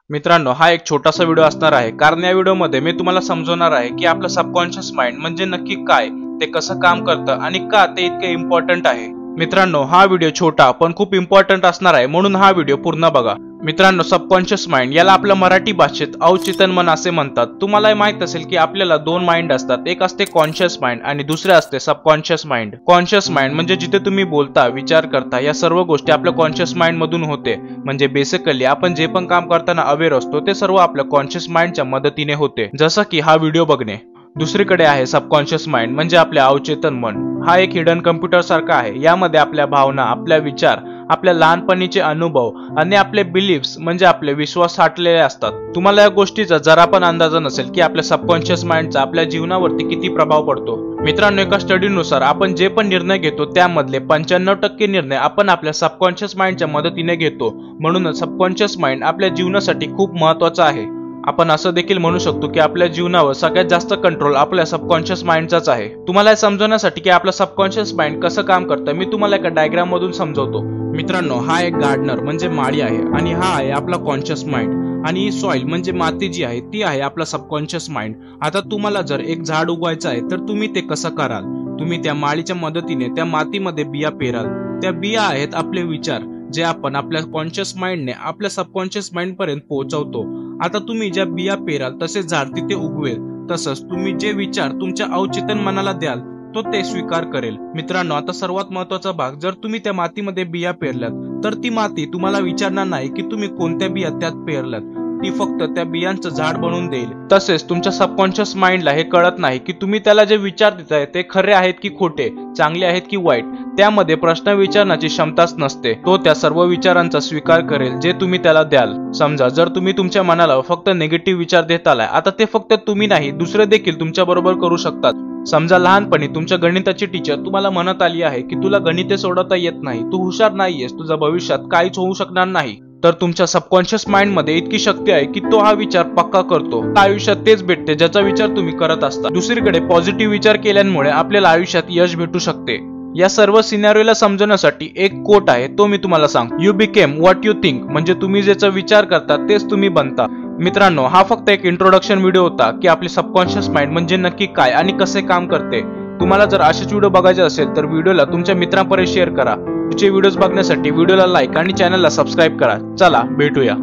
मित्रांनो, हा एक छोटासा व्हिडिओ असणार आहे, कारण या व्हिडिओमध्ये मी तुम्हाला समजवणार आहे की आपलं सबकॉन्शियस माइंड म्हणजे नक्की काय, ते कसं काम करतं आणि का ते इतके इम्पॉर्टंट आहे। मित्रांनो, हा व्हिडिओ छोटा पण खूप इम्पॉर्टंट असणार आहे, म्हणून हा व्हिडिओ पूर्ण बघा। मित्रांनो, सबकॉन्शियस माइंड याला आपल्या मराठी भाषेत अवचेतन मन असे म्हणतात। तुम्हाला माहित असेल की आपल्याला दोन माइंड असतात, एक असते कॉन्शियस माइंड आणि दुसरे असते सबकॉन्शियस माइंड। कॉन्शियस माइंड म्हणजे जिथे तुम्ही बोलता, विचार करता, या सर्व गोष्टी आपल्या कॉन्शियस माइंड मधून होते। म्हणजे बेसिकली आपण जे पण काम करताना अवेअर असतो ते सर्व आपल्या कॉन्शियस माइंडच्या मदतीने होते, जसं की हा व्हिडिओ बघणे। दुसरीकडे आहे सबकॉन्शियस माइंड म्हणजे आपले अवचेतन मन। हा एक हिडन कम्प्युटर सारखा आहे। यामध्ये आपल्या भावना, आपल्या विचार, आपल्या लहानपणीचे अनुभव आणि आपले बिलीफ्स म्हणजे आपले विश्वास साठलेले असतात। तुम्हाला या गोष्टीचा जरा पण अंदाज नसेल की आपल्या सबकॉन्शियस माइंडचा आपल्या जीवनावरती किती प्रभाव पडतो। मित्रांनो, एका स्टडीनुसार आपण जे पण निर्णय घेतो त्यामधले 95% निर्णय आपण आपल्या सबकॉन्शियस माइंडच्या मदतीने घेतो। म्हणूनच सबकॉन्शियस माइंड आपल्या जीवनासाठी खूप महत्त्वाचा आहे। आपण असं देखील म्हणू शकतो की आपल्या जीवनावर सगळ्यात जास्त कंट्रोल आपल्या सबकॉन्शियस माइंडचाच आहे। तुम्हाला हे समजवण्यासाठी की आपलं सबकॉन्शियस माइंड कसं काम करतं, मी तुम्हाला एका डायग्राम मधून समजवतो। मित्रांनो, हा एक गार्डनर म्हणजे माळी आहे आणि हा आहे आपला कॉन्शियस माइंड, आणि ही सॉइल म्हणजे माती जी आहे ती आहे आपला सबकॉन्शियस माइंड। आता तुम्हाला जर एक झाड उगवायचं आहे तर तुम्ही ते कसं कराल? तुम्ही त्या माळीच्या मदतीने त्या मातीमध्ये बिया पेराल। त्या बिया आहेत आपले विचार, जे आपण आपल्या कॉन्शियस माइंडने आपल्या सबकॉन्शियस माइंड पर्यंत पोहोचवतो। आता तुम्ही ज्या बिया पेराल तसे झाड तिथे उगवेल। तसंच तुम्ही जे विचार तुमच्या अवचेतन मनाला द्याल तो ते स्वीकार करेल। मित्रांनो, आता सर्वात महत्त्वाचा भाग, जर तुम्ही त्या मातीमध्ये बिया पेरल्यात तर ती माती तुम्हाला विचारणार नाही की तुम्ही कोणत्या बिया त्यात पेरल्यात, ती फक्त त्या बियांचं झाड बनवून देईल। तसेच तुमच्या सबकॉन्शियस माइंडला हे कळत नाही की तुम्ही त्याला जे विचार देताय ते खरे आहेत की खोटे, चांगले आहेत की वाईट। त्यामध्ये प्रश्न विचारण्याची क्षमताच नसते। तो त्या सर्व विचारांचा स्वीकार करेल जे तुम्ही त्याला द्याल। समजा जर तुम्ही तुमच्या मनाला फक्त निगेटिव्ह विचार देत आलाय, आता ते फक्त तुम्ही नाही दुसरे देखील तुमच्या बरोबर करू शकतात। समजा लहानपणी तुमच्या गणिताची टीचर तुम्हाला म्हणत आली आहे की तुला गणिते सोडवता येत नाही, तू हुशार नाहीयेस, तुझ्या भविष्यात काहीच होऊ शकणार नाही, तर तुमच्या सबकॉन्शियस माइंड मध्ये इतकी शक्ती आहे की तो हा विचार पक्का करतो। आयुष्यात तेच भेटते ज्याचा विचार तुम्ही करत असता। दुसरीकडे पॉझिटिव्ह विचार केल्यामुळे आपल्याला आयुष्यात यश भेटू शकते। या सर्व सिनारिओला समजण्यासाठी एक कोट आहे, तो मी तुम्हाला सांगतो। You became what you think, म्हणजे तुम्ही ज्याचा विचार करता तेच तुम्ही बनता। मित्रांनो, हा फक्त एक इंट्रोडक्शन व्हिडिओ होता की आपले सबकॉन्शियस माइंड म्हणजे नक्की काय आणि कसे काम करते। तुम्हाला जर असेच व्हिडिओ बघायचे असेल तर व्हिडिओला तुमच्या मित्रांपर्यंत शेअर करा। पुढचे व्हिडिओज बघण्यासाठी व्हिडिओला लाईक आणि चॅनलला सबस्क्राईब करा। चला भेटूया।